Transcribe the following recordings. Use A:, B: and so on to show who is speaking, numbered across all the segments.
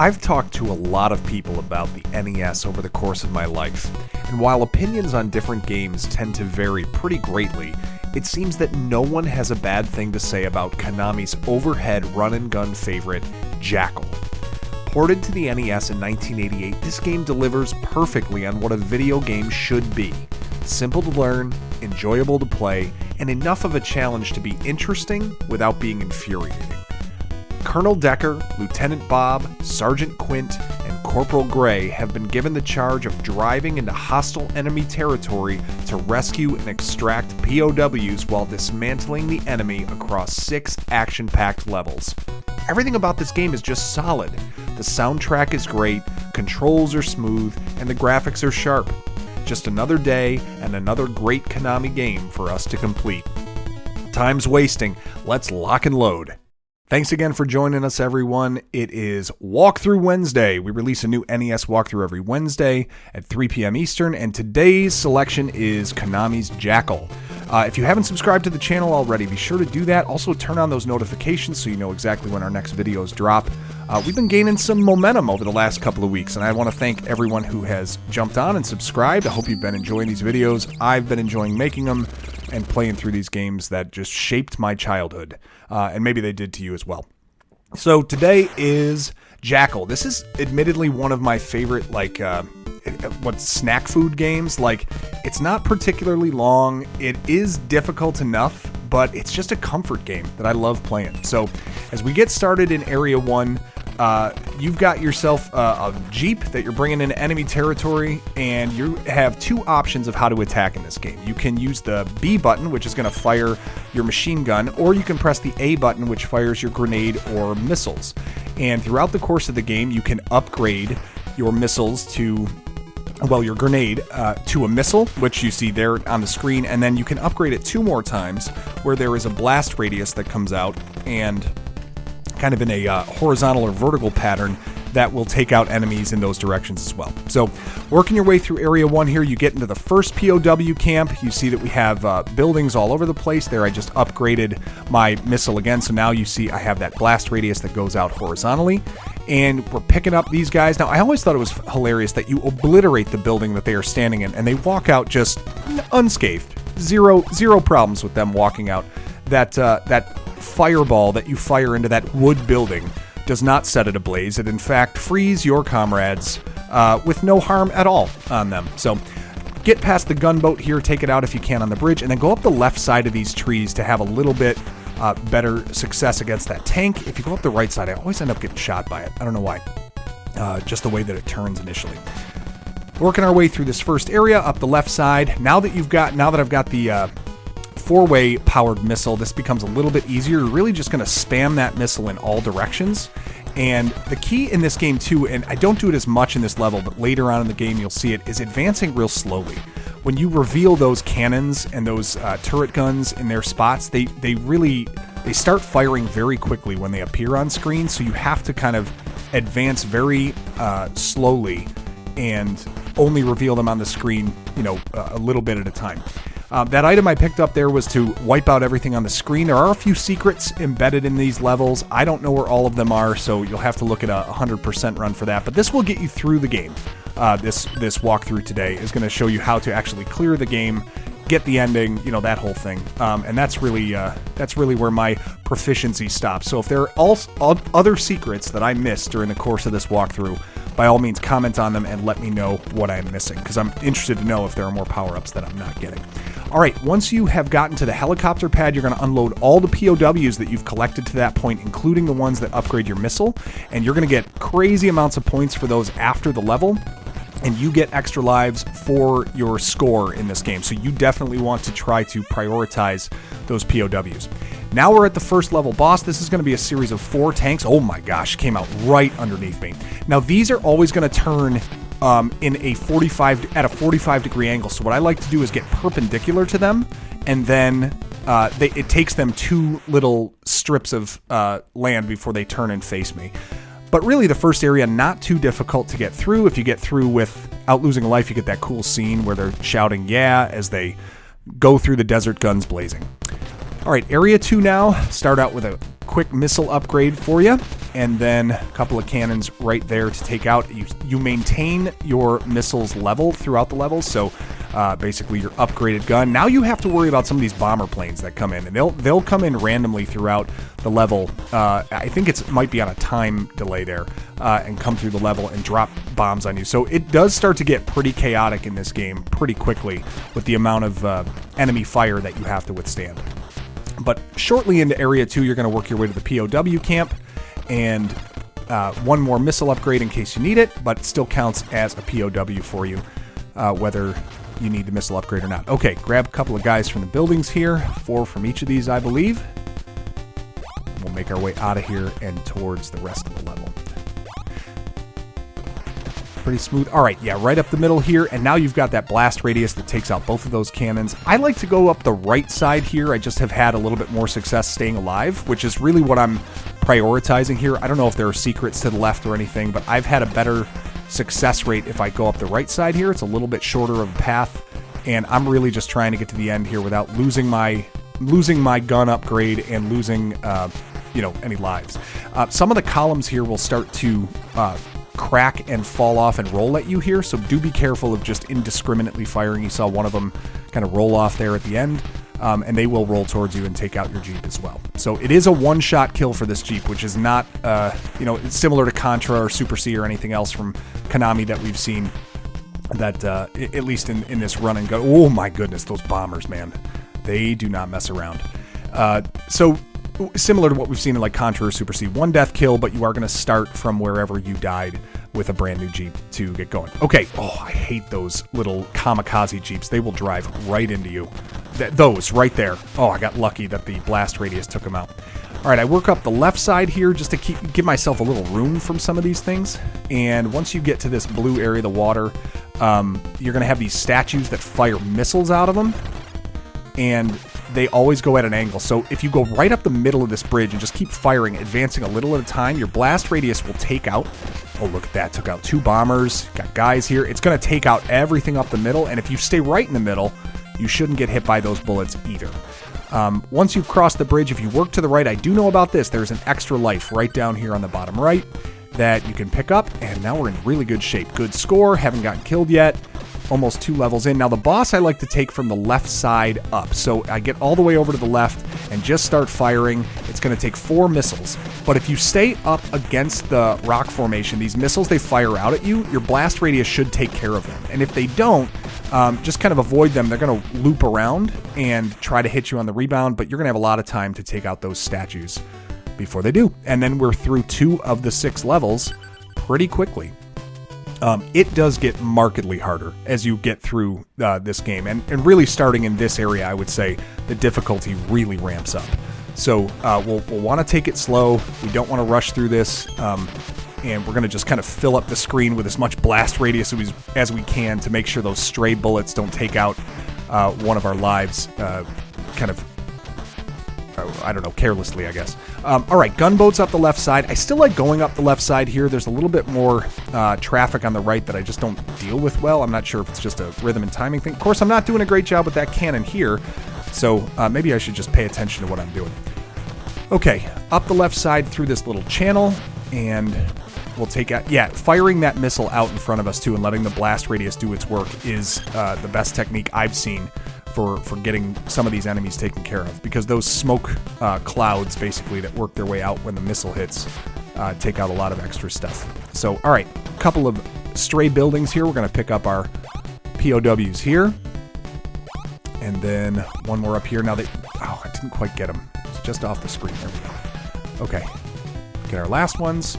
A: I've talked to a lot of people about the NES over the course of my life, and while opinions on different games tend to vary pretty greatly, it seems that no one has a bad thing to say about Konami's overhead run-and-gun favorite, Jackal. Ported to the NES in 1988, this game delivers perfectly on what a video game should be. Simple to learn, enjoyable to play, and enough of a challenge to be interesting without being infuriating. Colonel Decker, Lieutenant Bob, Sergeant Quint, and Corporal Gray have been given the charge of driving into hostile enemy territory to rescue and extract POWs while dismantling the enemy across 6 action-packed levels. Everything about this game is just solid. The soundtrack is great, controls are smooth, and the graphics are sharp. Just another day and another great Konami game for us to complete. Time's wasting. Let's lock and load. Thanks again for joining us, everyone. It is Walkthrough Wednesday. We release a new NES walkthrough every Wednesday at 3 p.m. Eastern, and today's selection is Konami's Jackal. If you haven't subscribed to the channel already, be sure to do that. Also, turn on those notifications so you know exactly when our next videos drop. We've been gaining some momentum over the last couple of weeks, and I want to thank everyone who has jumped on and subscribed. I hope you've been enjoying these videos. I've been enjoying making them and playing through these games that just shaped my childhood, and maybe they did to you as well. So today is Jackal. This is admittedly one of my favorite, snack food games. It's not particularly long. It is difficult enough, but it's just a comfort game that I love playing. So as we get started in Area 1, you've got yourself a Jeep that you're bringing into enemy territory, and you have 2 options of how to attack in this game. You can use the B button, which is going to fire your machine gun, or you can press the A button, which fires your grenade or missiles. And throughout the course of the game, you can upgrade your missiles to... your grenade to a missile, which you see there on the screen, and then you can upgrade it 2 more times, where there is a blast radius that comes out, and kind of in a horizontal or vertical pattern that will take out enemies in those directions as well. So, working your way through Area 1 here, you get into the first POW camp. You see that we have buildings all over the place. There I just upgraded my missile again, so now you see I have that blast radius that goes out horizontally. And we're picking up these guys. Now, I always thought it was hilarious that you obliterate the building that they are standing in, and they walk out just unscathed. Zero problems with them walking out. That fireball that you fire into that wood building does not set it ablaze. It, in fact, frees your comrades with no harm at all on them. So, get past the gunboat here, take it out if you can on the bridge, and then go up the left side of these trees to have a little bit better success against that tank. If you go up the right side, I always end up getting shot by it. I don't know why. Just the way that it turns initially. Working our way through this first area up the left side. Now that I've got the 4-way powered missile, this becomes a little bit easier. You're really just going to spam that missile in all directions. And the key in this game too, and I don't do it as much in this level, but later on in the game you'll see it, is advancing real slowly. When you reveal those cannons and those turret guns in their spots, they start firing very quickly when they appear on screen, so you have to kind of advance very slowly and only reveal them on the screen, a little bit at a time. That item I picked up there was to wipe out everything on the screen. There are a few secrets embedded in these levels. I don't know where all of them are, so you'll have to look at a 100% run for that. But this will get you through the game. This walkthrough today is going to show you how to actually clear the game, get the ending, that whole thing. And that's really where my proficiency stops. So if there are other secrets that I missed during the course of this walkthrough, by all means comment on them and let me know what I'm missing, because I'm interested to know if there are more power-ups that I'm not getting. Alright, once you have gotten to the helicopter pad, you're going to unload all the POWs that you've collected to that point, including the ones that upgrade your missile, and you're going to get crazy amounts of points for those after the level, and you get extra lives for your score in this game, so you definitely want to try to prioritize those POWs. Now we're at the first level boss. This is going to be a series of 4 tanks. Oh my gosh, came out right underneath me. Now these are always going to turn at a 45 degree angle. So what I like to do is get perpendicular to them, and then it takes them 2 little strips of land before they turn and face me. But really the first area, not too difficult to get through. If you get through without losing a life, you get that cool scene where they're shouting yeah as they go through the desert, guns blazing. Alright, Area 2 now. Start out with a quick missile upgrade for you, and then a couple of cannons right there to take out. You maintain your missiles level throughout the levels, so basically your upgraded gun. Now you have to worry about some of these bomber planes that come in, and they'll come in randomly throughout the level. I think it might be on a time delay there, and come through the level and drop bombs on you. So it does start to get pretty chaotic in this game pretty quickly with the amount of enemy fire that you have to withstand. But shortly into Area 2, you're going to work your way to the POW camp, and one more missile upgrade in case you need it, but it still counts as a POW for you, whether you need the missile upgrade or not. Okay, grab a couple of guys from the buildings here, 4 from each of these, I believe. We'll make our way out of here and towards the rest of the level. Pretty smooth. All right, yeah, right up the middle here, and now you've got that blast radius that takes out both of those cannons. I like to go up the right side here. I just have had a little bit more success staying alive, which is really what I'm prioritizing here. I don't know if there are secrets to the left or anything, but I've had a better success rate if I go up the right side here. It's a little bit shorter of a path, and I'm really just trying to get to the end here without losing my gun upgrade and losing any lives. Some of the columns here will start to crack and fall off and roll at you here, so do be careful of just indiscriminately firing. You saw one of them kind of roll off there at the end, and they will roll towards you and take out your Jeep as well. So it is a one-shot kill for this Jeep, which is not it's similar to Contra or Super C or anything else from Konami that we've seen, that at least in this run and go. Oh my goodness, those bombers, man, they do not mess around. So similar to what we've seen in like Contra or Super C, one death kill, but you are going to start from wherever you died with a brand new Jeep to get going. Okay. Oh, I hate those little kamikaze Jeeps. They will drive right into you. Those right there. Oh, I got lucky that the blast radius took them out. All right, I work up the left side here just to give myself a little room from some of these things. And once you get to this blue area, the water, you're going to have these statues that fire missiles out of them. And they always go at an angle. So if you go right up the middle of this bridge and just keep firing, advancing a little at a time, your blast radius will take out. Oh, look at that. Took out 2 bombers. Got guys here. It's going to take out everything up the middle. And if you stay right in the middle, you shouldn't get hit by those bullets either. Once you've crossed the bridge, if you work to the right, I do know about this. There's an extra life right down here on the bottom right that you can pick up. And now we're in really good shape. Good score. Haven't gotten killed yet. Almost 2 levels in. Now the boss I like to take from the left side up. So I get all the way over to the left and just start firing. It's going to take 4 missiles. But if you stay up against the rock formation, these missiles, they fire out at you. Your blast radius should take care of them. And if they don't, just kind of avoid them. They're going to loop around and try to hit you on the rebound, but you're going to have a lot of time to take out those statues before they do. And then we're through 2 of the 6 levels pretty quickly. It does get markedly harder as you get through this game. And really starting in this area, I would say the difficulty really ramps up. So we'll want to take it slow. We don't want to rush through this. And we're going to just kind of fill up the screen with as much blast radius as we can to make sure those stray bullets don't take out one of our lives carelessly, I guess. All right, gunboats up the left side. I still like going up the left side here. There's a little bit more traffic on the right that I just don't deal with well. I'm not sure if it's just a rhythm and timing thing. Of course, I'm not doing a great job with that cannon here, so maybe I should just pay attention to what I'm doing. Okay, up the left side through this little channel, and we'll take out... Yeah, firing that missile out in front of us, too, and letting the blast radius do its work is the best technique I've seen for getting some of these enemies taken care of, because those smoke clouds, basically, that work their way out when the missile hits, take out a lot of extra stuff. So, all right, a couple of stray buildings here. We're going to pick up our POWs here. And then one more up here. Now, I didn't quite get them. It's just off the screen. There we go. Okay, get our last ones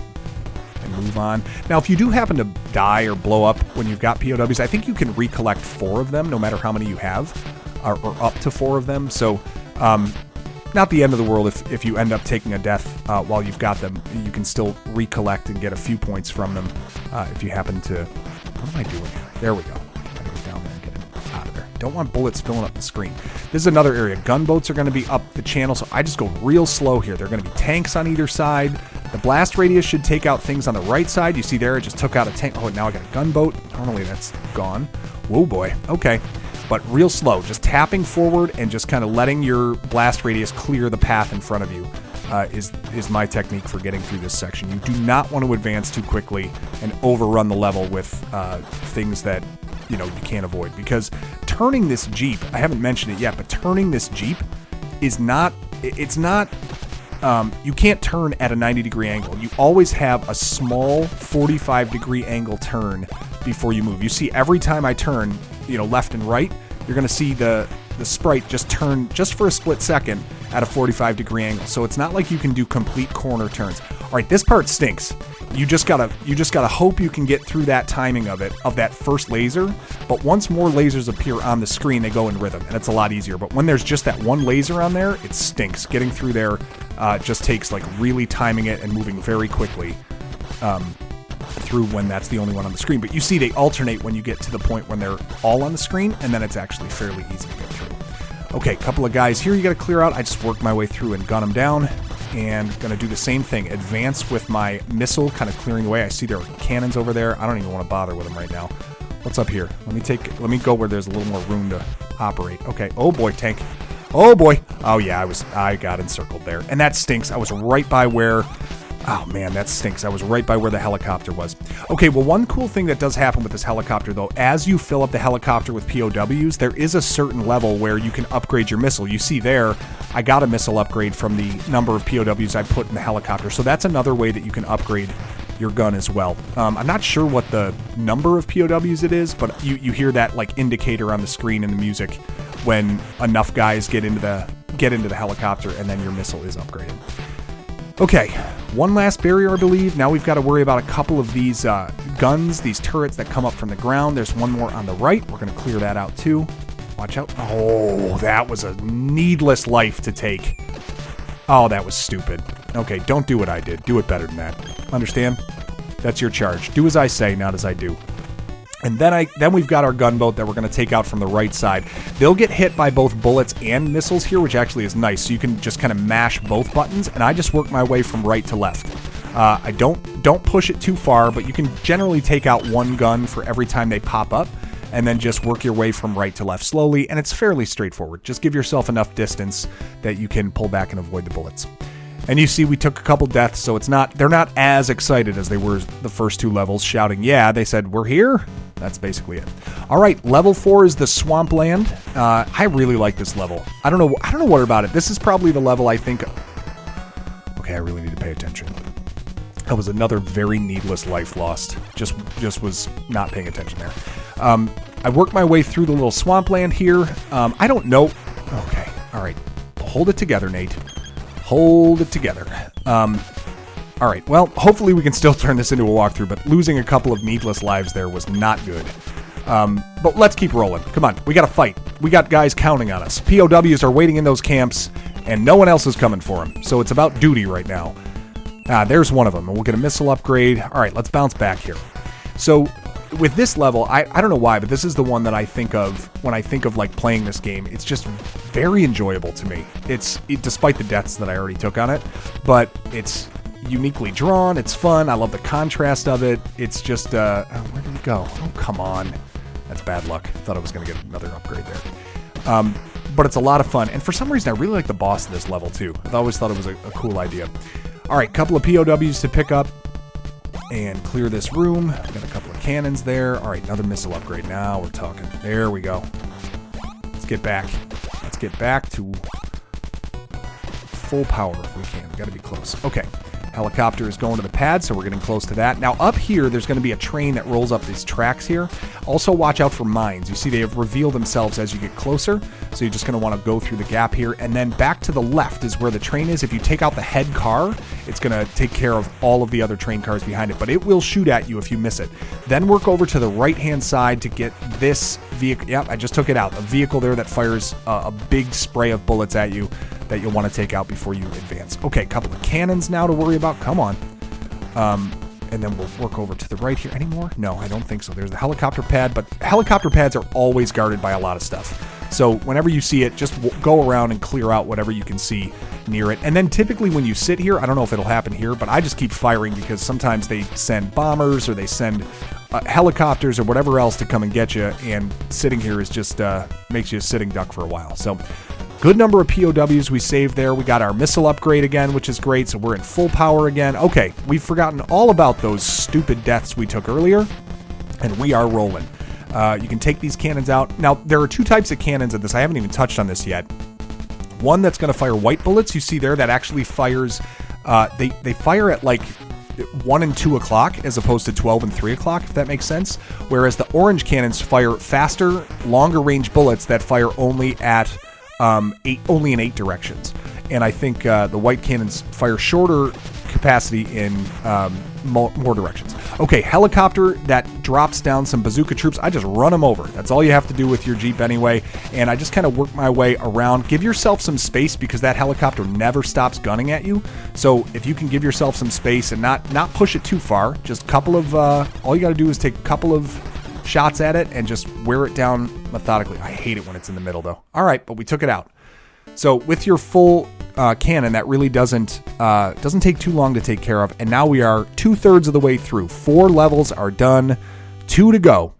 A: and move on. Now, if you do happen to die or blow up when you've got POWs, I think you can recollect 4 of them, no matter how many you have, or up to 4 of them. So, not the end of the world if you end up taking a death while you've got them. You can still recollect and get a few points from them if you happen to... What am I doing here? There we go. Gotta go down there and get it out of there. Don't want bullets filling up the screen. This is another area. Gunboats are going to be up the channel, so I just go real slow here. There are going to be tanks on either side. The blast radius should take out things on the right side. You see there, it just took out a tank. Oh, now I got a gunboat. Normally that's gone. Whoa, boy. Okay. But real slow. Just tapping forward and just kind of letting your blast radius clear the path in front of you is my technique for getting through this section. You do not want to advance too quickly and overrun the level with things that you can't avoid, because turning this Jeep, I haven't mentioned it yet, but turning this Jeep is not, you can't turn at a 90-degree angle. You always have a small 45-degree angle turn before you move. You see, every time I turn, left and right, you're going to see the sprite just turn just for a split second at a 45-degree angle. So it's not like you can do complete corner turns. All right, this part stinks. You just gotta hope you can get through that timing of that first laser. But once more lasers appear on the screen, they go in rhythm, and it's a lot easier. But when there's just that one laser on there, it stinks. Getting through there just takes like really timing it and moving very quickly through when that's the only one on the screen. But you see they alternate when you get to the point when they're all on the screen, and then it's actually fairly easy to get through. Okay, couple of guys here you gotta clear out. I just worked my way through and gun them down. And gonna do the same thing. Advance with my missile, kind of clearing away. I see there are cannons over there. I don't even want to bother with them right now. What's up here? Let me go where there's a little more room to operate. Okay. Oh boy, tank. Oh boy. Oh yeah, I got encircled there. And that stinks. I was right by where... Oh man, that stinks. I was right by where the helicopter was. Okay, well, one cool thing that does happen with this helicopter, though, as you fill up the helicopter with POWs, there is a certain level where you can upgrade your missile. You see there, I got a missile upgrade from the number of POWs I put in the helicopter, so that's another way that you can upgrade your gun as well. I'm not sure what the number of POWs it is, but you hear that like indicator on the screen in the music when enough guys get into the helicopter, and then your missile is upgraded. Okay, one last barrier, I believe. Now we've got to worry about a couple of these guns, these turrets that come up from the ground. There's one more on the right. We're going to clear that out too. Watch out. Oh, that was a needless life to take. Oh, that was stupid. Okay, don't do what I did. Do it better than that. Understand? That's your charge. Do as I say, not as I do. And then we've got our gunboat that we're going to take out from the right side. They'll get hit by both bullets and missiles here, which actually is nice. So you can just kind of mash both buttons, and I just work my way from right to left. I don't push it too far, but you can generally take out one gun for every time they pop up, and then just work your way from right to left slowly, and it's fairly straightforward. Just give yourself enough distance that you can pull back and avoid the bullets. And you see we took a couple deaths, so they're not as excited as they were the first two levels, shouting, yeah, they said, we're here. That's basically it. All right, level 4 is the Swampland. I really like this level. I don't know what about it. This is probably the level I think... Okay, I really need to pay attention. That was another very needless life lost. Just was not paying attention there. I worked my way through the little Swampland here. I don't know... Okay, all right. Hold it together, Nate. Hold it together. All right, well, hopefully we can still turn this into a walkthrough, but losing a couple of needless lives there was not good. But let's keep rolling. Come on, we got to fight. We got guys counting on us. POWs are waiting in those camps, and no one else is coming for them. So it's about duty right now. There's one of them, and we'll get a missile upgrade. All right, let's bounce back here. So with this level, I don't know why, but this is the one that I think of when I think of like playing this game. It's just very enjoyable to me. Despite the deaths that I already took on it, but it's uniquely drawn. It's fun. I love the contrast of it. It's just where did it go? Oh, come on. That's bad luck. Thought I was going to get another upgrade there. But it's a lot of fun. And for some reason, I really like the boss of this level, too. I always thought it was a cool idea. All right, couple of POWs to pick up and clear this room. Got a couple of cannons there. All right, another missile upgrade. Now we're talking. There we go. Let's get back. Let's get back to full power if we can. We got to be close. Okay. Helicopter is going to the pad, so we're getting close to that. Now, up here, there's going to be a train that rolls up these tracks here. Also, watch out for mines. You see, they have revealed themselves as you get closer, so you're just going to want to go through the gap here. And then back to the left is where the train is. If you take out the head car, it's going to take care of all of the other train cars behind it, but it will shoot at you if you miss it. Then work over to the right-hand side to get this vehicle. Yep, I just took it out. A vehicle there that fires a big spray of bullets at you that you'll want to take out before you advance. Okay, couple of cannons now to worry about. Come on. And then we'll work over to the right here. Any more? No, I don't think so. There's the helicopter pad, but helicopter pads are always guarded by a lot of stuff. So whenever you see it, just go around and clear out whatever you can see near it. And then typically when you sit here, I don't know if it'll happen here, but I just keep firing because sometimes they send bombers or they send helicopters or whatever else to come and get you. And sitting here is just makes you a sitting duck for a while. So Good number of POWs we saved there. We got our missile upgrade again, which is great. So we're in full power again. Okay, we've forgotten all about those stupid deaths we took earlier, and we are rolling. You can take these cannons out. Now, there are 2 types of cannons in this. I haven't even touched on this yet. One that's going to fire white bullets. You see there, that actually fires... They fire at like 1 and 2 o'clock as opposed to 12 and 3 o'clock, if that makes sense. Whereas the orange cannons fire faster, longer range bullets that fire only at only in 8 directions. And I think the white cannons fire shorter capacity in more directions. Okay, helicopter that drops down some bazooka troops. I just run them over. That's all you have to do with your Jeep anyway. And I just kind of work my way around. Give yourself some space because that helicopter never stops gunning at you. So if you can give yourself some space and not push it too far, just a couple of, all you got to do is take a couple of shots at it and just wear it down methodically. I hate it when it's in the middle though. All right, but we took it out. So with your full cannon, that really doesn't take too long to take care of. And now we are 2/3 of the way through. 4 levels are done, 2 to go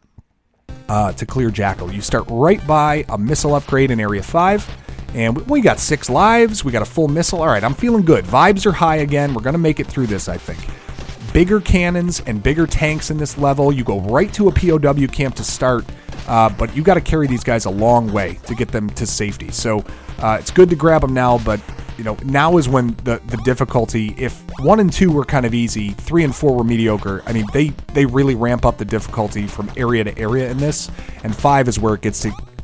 A: to clear Jackal. You start right by a missile upgrade in Area 5. And we got 6 lives. We got a full missile. All right, I'm feeling good. Vibes are high again. We're going to make it through this, I think. Bigger cannons and bigger tanks in this level. You go right to a POW camp to start, but you got to carry these guys a long way to get them to safety. So it's good to grab them now, but you know, now is when the difficulty, if 1 and 2 were kind of easy, 3 and 4 were mediocre. I mean, they really ramp up the difficulty from area to area in this, and 5 is where it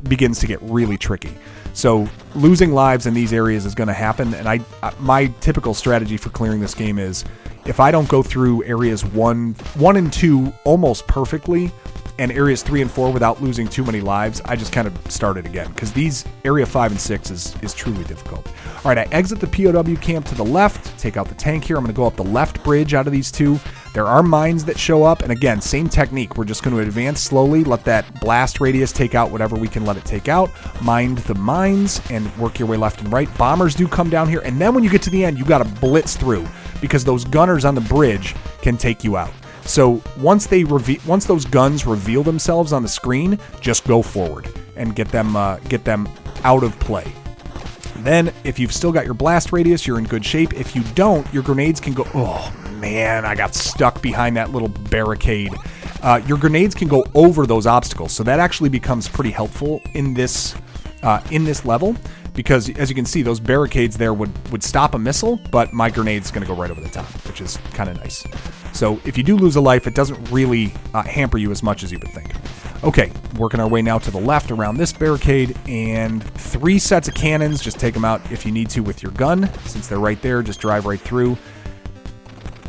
A: begins to get really tricky. So losing lives in these areas is going to happen, and my typical strategy for clearing this game is if I don't go through areas 1 and 2 almost perfectly, and areas 3 and 4 without losing too many lives, I just kind of start it again, because these area 5 and 6 is truly difficult. All right, I exit the POW camp to the left, take out the tank here. I'm going to go up the left bridge out of these 2. There are mines that show up, and again, same technique. We're just going to advance slowly, let that blast radius take out whatever we can let it take out, mind the mines, and work your way left and right. Bombers do come down here, and then when you get to the end, you got to blitz through, because those gunners on the bridge can take you out. So once those guns reveal themselves on the screen, just go forward and get them out of play. Then, if you've still got your blast radius, you're in good shape. If you don't, your grenades can go... Oh, man, I got stuck behind that little barricade. Your grenades can go over those obstacles, so that actually becomes pretty helpful in this level, because, as you can see, those barricades there would stop a missile, but my grenade's going to go right over the top, which is kind of nice. So if you do lose a life, it doesn't really hamper you as much as you would think. Okay, working our way now to the left around this barricade, and 3 sets of cannons. Just take them out if you need to with your gun. Since they're right there, just drive right through.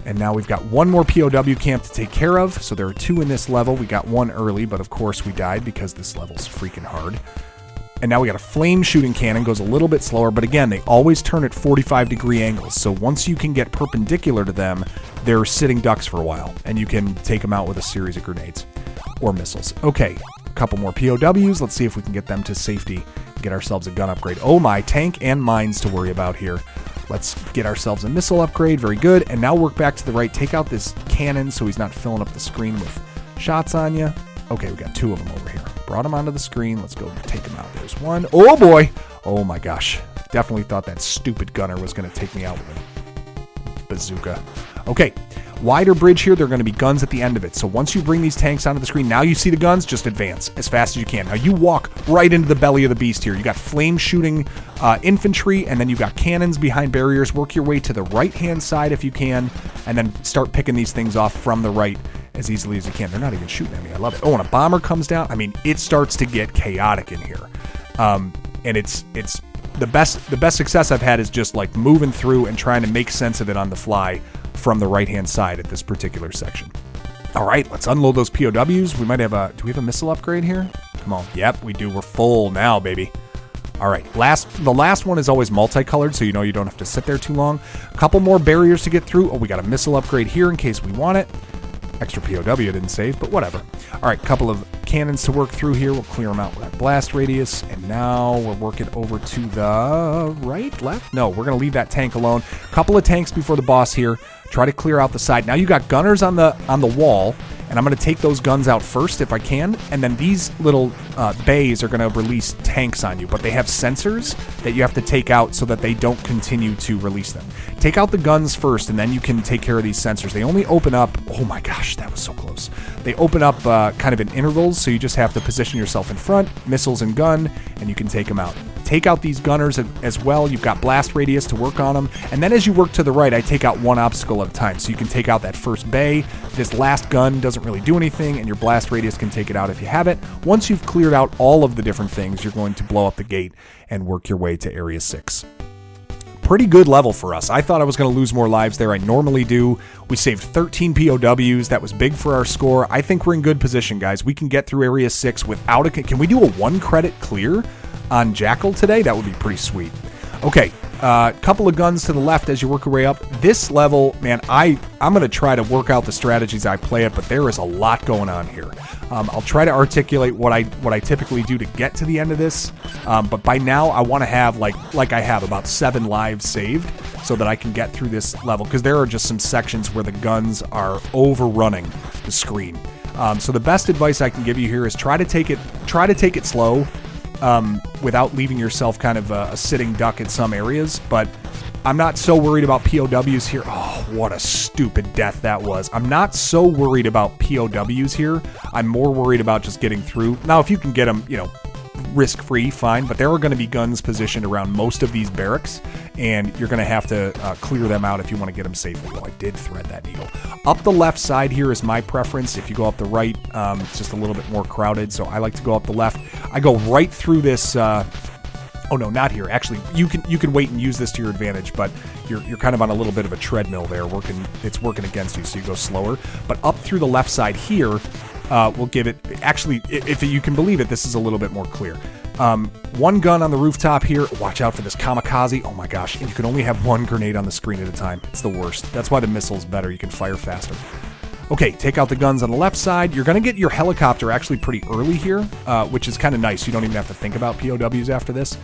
A: And now we've got 1 more POW camp to take care of. So there are 2 in this level. We got 1 early, but of course we died because this level's freaking hard. And now we got a flame shooting cannon, goes a little bit slower, but again, they always turn at 45-degree angles. So once you can get perpendicular to them, they're sitting ducks for a while, and you can take them out with a series of grenades or missiles. Okay, a couple more POWs. Let's see if we can get them to safety, get ourselves a gun upgrade. Oh my, tank and mines to worry about here. Let's get ourselves a missile upgrade. Very good. And now work back to the right. Take out this cannon so he's not filling up the screen with shots on you. Okay, we got 2 of them over here. Brought him onto the screen. Let's go take him out. There's 1. Oh boy. Oh my gosh. Definitely thought that stupid gunner was going to take me out with a bazooka. Okay. Wider bridge here. There are going to be guns at the end of it. So once you bring these tanks onto the screen, now you see the guns, just advance as fast as you can. Now you walk right into the belly of the beast here. You got flame shooting infantry, and then you've got cannons behind barriers. Work your way to the right-hand side if you can, and then start picking these things off from the right as easily as you can. They're not even shooting at me. I love it. Oh, and a bomber comes down. I mean, it starts to get chaotic in here. And it's the best success I've had is just like moving through and trying to make sense of it on the fly from the right-hand side at this particular section. All right, let's unload those POWs. We might have do we have a missile upgrade here? Come on. Yep, we do. We're full now, baby. All right, the last one is always multicolored, so you know you don't have to sit there too long. A couple more barriers to get through. Oh, we got a missile upgrade here in case we want it. Extra POW didn't save, but whatever. All right, couple of cannons to work through here. We'll clear them out with that blast radius. And now we're working over to the right, left? No, we're going to leave that tank alone. Couple of tanks before the boss here. Try to clear out the side. Now you got gunners on the wall, And I'm going to take those guns out first if I can, and then these little bays are going to release tanks on you, but they have sensors that you have to take out so that they don't continue to release them. Take out the guns first, and then you can take care of these sensors. They only open up, oh my gosh, that was so close. They open up kind of in intervals, so you just have to position yourself in front, missiles and gun, and you can take them out. Take out these gunners as well. You've got blast radius to work on them. And then as you work to the right, I take out one obstacle at a time. So you can take out that first bay. This last gun doesn't really do anything, and your blast radius can take it out if you have it. Once you've cleared out all of the different things, you're going to blow up the gate and work your way to Area 6. Pretty good level for us. I thought I was going to lose more lives there. I normally do. We saved 13 POWs. That was big for our score. I think we're in good position, guys. We can get through Area 6 without a... Can we do a 1 credit clear on Jackal today? That would be pretty sweet. Okay, couple of guns to the left as you work your way up. This level, man, I'm going to try to work out the strategies I play it, but there is a lot going on here. I'll try to articulate what I typically do to get to the end of this, but by now I want to have, like I have, about 7 lives saved so that I can get through this level, because there are just some sections where the guns are overrunning the screen. So the best advice I can give you here is try to take it slow. Without leaving yourself kind of a sitting duck in some areas, but I'm not so worried about POWs here. Oh, what a stupid death that was. I'm not so worried about POWs here. I'm more worried about just getting through. Now, if you can get them, risk-free, fine, but there are going to be guns positioned around most of these barracks, and you're going to have to clear them out if you want to get them safely. Oh, I did thread that needle. Up the left side here is my preference. If you go up the right, it's just a little bit more crowded, so I like to go up the left. I go right through this... oh no, not here. Actually, you can wait and use this to your advantage, but you're kind of on a little bit of a treadmill there. It's working against you, so you go slower. But up through the left side here, we'll give it... Actually, if you can believe it, this is a little bit more clear. 1 gun on the rooftop here. Watch out for this kamikaze. Oh my gosh. And you can only have 1 grenade on the screen at a time. It's the worst. That's why the missile's better. You can fire faster. Okay, take out the guns on the left side. You're going to get your helicopter actually pretty early here, which is kind of nice. You don't even have to think about POWs after this.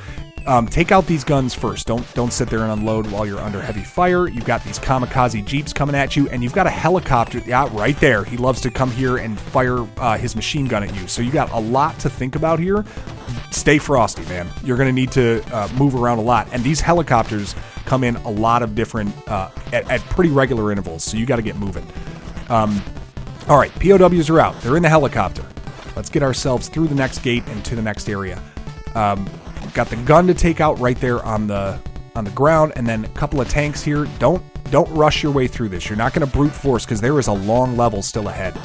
A: Take out these guns first. Don't sit there and unload while you're under heavy fire. You've got these kamikaze jeeps coming at you, and you've got a helicopter. Yeah, right there. He loves to come here and fire his machine gun at you. So you got a lot to think about here. Stay frosty, man. You're going to need to move around a lot. And these helicopters come in a lot of different, at pretty regular intervals. So you got to get moving. All right, POWs are out. They're in the helicopter. Let's get ourselves through the next gate and to the next area. Got the gun to take out right there on the ground, and then a couple of tanks here. Don't rush your way through this. You're not going to brute force because there is a long level still ahead.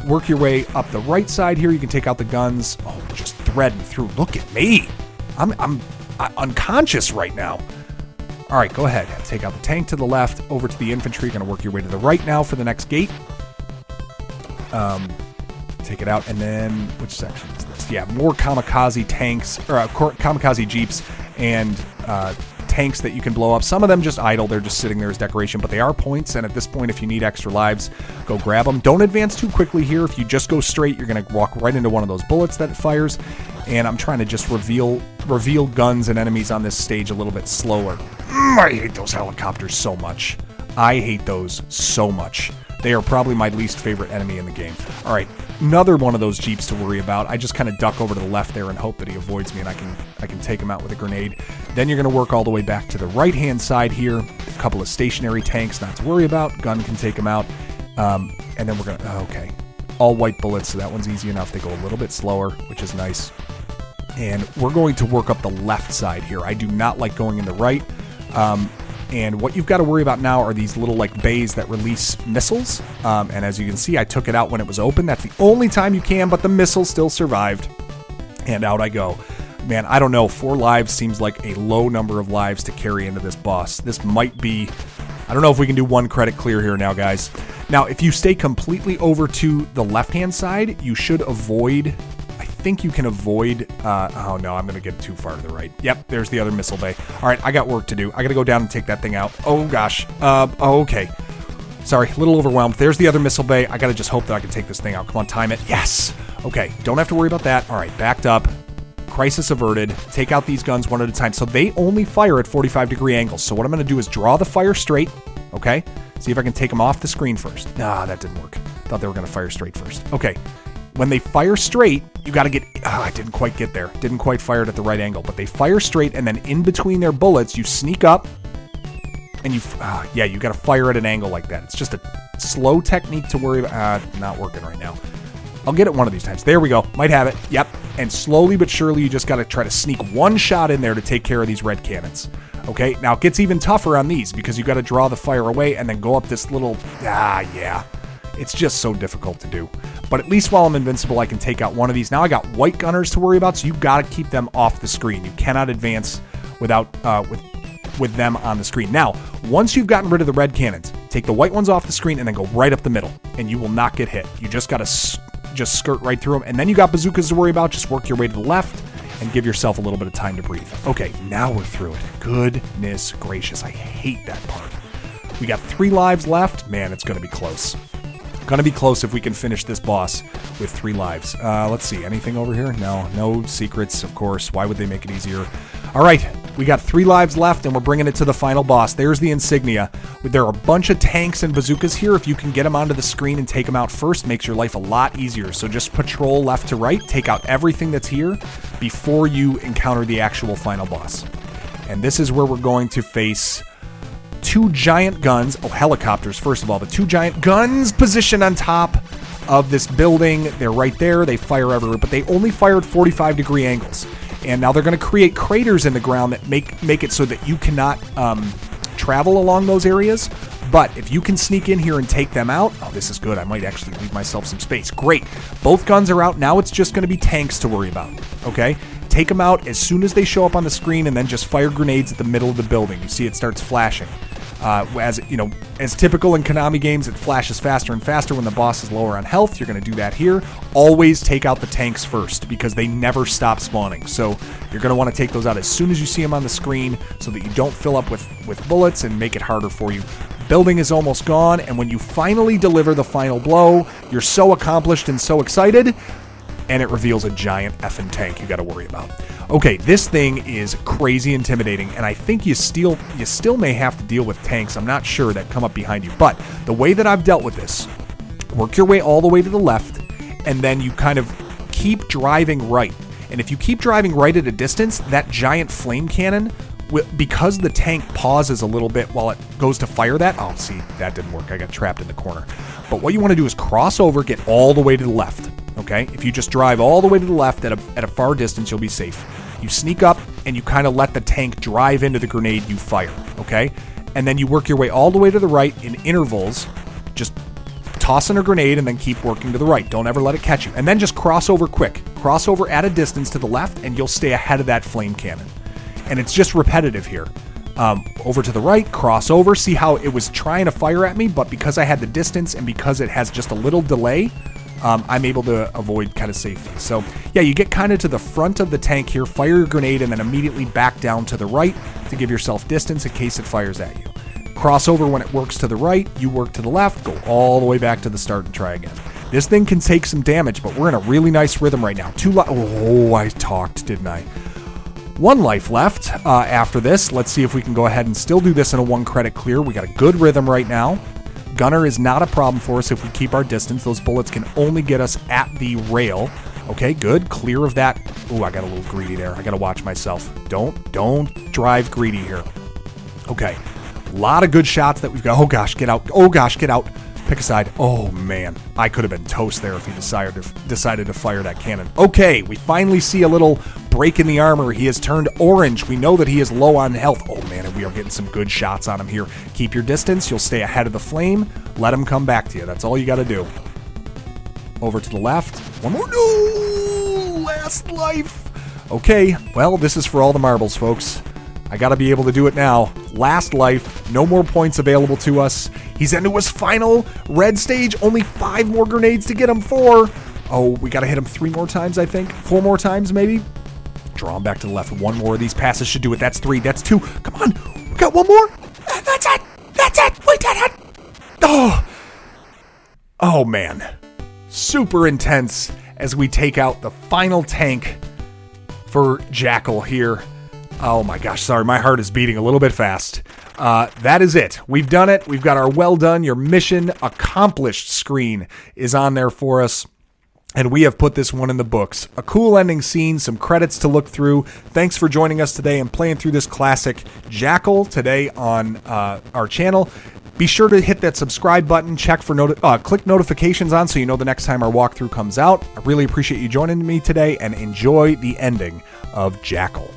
A: Work your way up the right side here. You can take out the guns. Oh, just threading through. Look at me. I'm unconscious right now. All right, go ahead. Take out the tank to the left, over to the infantry. Going to work your way to the right now for the next gate. Take it out, and then which section is this? Yeah, more kamikaze tanks, or kamikaze jeeps, and tanks that you can blow up. Some of them just idle. They're just sitting there as decoration, but they are points, and at this point, if you need extra lives, go grab them. Don't advance too quickly here. If you just go straight, you're going to walk right into one of those bullets that it fires, and I'm trying to just reveal guns and enemies on this stage a little bit slower. I hate those helicopters so much. I hate those so much. They are probably my least favorite enemy in the game. All right, another one of those jeeps to worry about. I just kind of duck over to the left there and hope that he avoids me, and I can take him out with a grenade. Then you're going to work all the way back to the right-hand side here. A couple of stationary tanks, not to worry about. Gun can take him out. And then we're going to... Okay. All white bullets, so that one's easy enough. They go a little bit slower, which is nice. And we're going to work up the left side here. I do not like going in the right. And what you've got to worry about now are these little bays that release missiles. And as you can see, I took it out when it was open. That's the only time you can, but the missile still survived. And out I go. Man, I don't know. 4 lives seems like a low number of lives to carry into this boss. This might be... I don't know if we can do 1 credit clear here now, guys. Now, if you stay completely over to the left-hand side, you should avoid... I think you can avoid... oh, no, I'm going to get too far to the right. Yep, there's the other missile bay. All right, I got work to do. I got to go down and take that thing out. Oh, gosh. Okay. Sorry, a little overwhelmed. There's the other missile bay. I got to just hope that I can take this thing out. Come on, time it. Yes! Okay, don't have to worry about that. All right, backed up. Crisis averted. Take out these guns one at a time. So they only fire at 45-degree angles. So what I'm going to do is draw the fire straight. Okay? See if I can take them off the screen first. Nah, that didn't work. Thought they were going to fire straight first. Okay. When they fire straight, you got to get... I didn't quite get there. Didn't quite fire it at the right angle. But they fire straight, and then in between their bullets, you sneak up, and you... yeah, you got to fire at an angle like that. It's just a slow technique to worry about. Not working right now. I'll get it one of these times. There we go. Might have it. Yep. And slowly but surely, you just got to try to sneak one shot in there to take care of these red cannons. Okay? Now, it gets even tougher on these because you got to draw the fire away and then go up this little... yeah. It's just so difficult to do. But at least while I'm invincible, I can take out one of these. Now I got white gunners to worry about, so you got to keep them off the screen. You cannot advance without with them on the screen. Now, once you've gotten rid of the red cannons, take the white ones off the screen and then go right up the middle, and you will not get hit. You just got to just skirt right through them. And then you got bazookas to worry about. Just work your way to the left and give yourself a little bit of time to breathe. Okay, now we're through it. Goodness gracious, I hate that part. We got 3 lives left. Man, it's going to be close. Going to be close if we can finish this boss with 3 lives. Let's see. Anything over here? No secrets, of course. Why would they make it easier? All right. We got 3 lives left, and we're bringing it to the final boss. There's the insignia. There are a bunch of tanks and bazookas here. If you can get them onto the screen and take them out first, makes your life a lot easier. So just patrol left to right. Take out everything that's here before you encounter the actual final boss. And this is where we're going to face... 2 giant guns. Oh, helicopters, first of all. The 2 giant guns positioned on top of this building. They're right there. They fire everywhere, but they only fire at 45-degree angles. And now they're going to create craters in the ground that make it so that you cannot travel along those areas. But if you can sneak in here and take them out, oh, this is good. I might actually leave myself some space. Great. Both guns are out. Now it's just going to be tanks to worry about. Okay? Take them out as soon as they show up on the screen, and then just fire grenades at the middle of the building. You see it starts flashing. As typical in Konami games, it flashes faster and faster when the boss is lower on health. You're going to do that here. Always take out the tanks first because they never stop spawning. So you're going to want to take those out as soon as you see them on the screen so that you don't fill up with bullets and make it harder for you. Building is almost gone, and when you finally deliver the final blow, you're so accomplished and so excited, and it reveals a giant effing tank you got to worry about. Okay, this thing is crazy intimidating, and I think you still may have to deal with tanks. I'm not sure that come up behind you, but the way that I've dealt with this, work your way all the way to the left, and then you kind of keep driving right. And if you keep driving right at a distance, that giant flame cannon, because the tank pauses a little bit while it goes to fire that. Oh, see, that didn't work. I got trapped in the corner. But what you want to do is cross over, get all the way to the left. Okay? If you just drive all the way to the left at a far distance, you'll be safe. You sneak up and you kind of let the tank drive into the grenade you fire. Okay? And then you work your way all the way to the right in intervals. Just toss in a grenade and then keep working to the right. Don't ever let it catch you. And then just cross over quick. Cross over at a distance to the left and you'll stay ahead of that flame cannon. And it's just repetitive here. Over to the right, cross over. See how it was trying to fire at me, but because I had the distance and because it has just a little delay, I'm able to avoid kind of safely. So yeah, you get kind of to the front of the tank here, fire your grenade, and then immediately back down to the right to give yourself distance in case it fires at you. Cross over when it works to the right, you work to the left, go all the way back to the start and try again. This thing can take some damage, but we're in a really nice rhythm right now. Oh, I talked, didn't I? 1 life left after this. Let's see if we can go ahead and still do this in a 1 credit clear. We got a good rhythm right now. Gunner is not a problem for us if we keep our distance. Those bullets can only get us at the rail. Okay, good. Clear of that. Oh, I got a little greedy there. I got to watch myself. Don't drive greedy here. Okay. A lot of good shots that we've got. Oh, gosh, get out. Oh, gosh, get out. Pick a side. Oh, man. I could have been toast there if he decided to fire that cannon. Okay, we finally see a little break in the armor. He has turned orange. We know that he is low on health. Oh, man, and we are getting some good shots on him here. Keep your distance. You'll stay ahead of the flame. Let him come back to you. That's all you got to do. Over to the left. One more. No! Last life. Okay, well, this is for all the marbles, folks. I gotta be able to do it now. Last life, no more points available to us. He's into his final red stage, only 5 more grenades to get him 4. Oh, we gotta hit him 3 more times, I think. 4 more times, maybe? Draw him back to the left. 1 more of these passes should do it. That's 3, that's 2. Come on, we got 1 more. That's it, we did it. Oh man. Super intense as we take out the final tank for Jackal here. Oh my gosh, sorry, my heart is beating a little bit fast. that is it. We've done it. We've got our well done, your mission accomplished screen is on there for us. And we have put this one in the books. A cool ending scene, some credits to look through. Thanks for joining us today and playing through this classic Jackal today on our channel. Be sure to hit that subscribe button, check for click notifications on so you know the next time our walkthrough comes out. I really appreciate you joining me today and enjoy the ending of Jackal.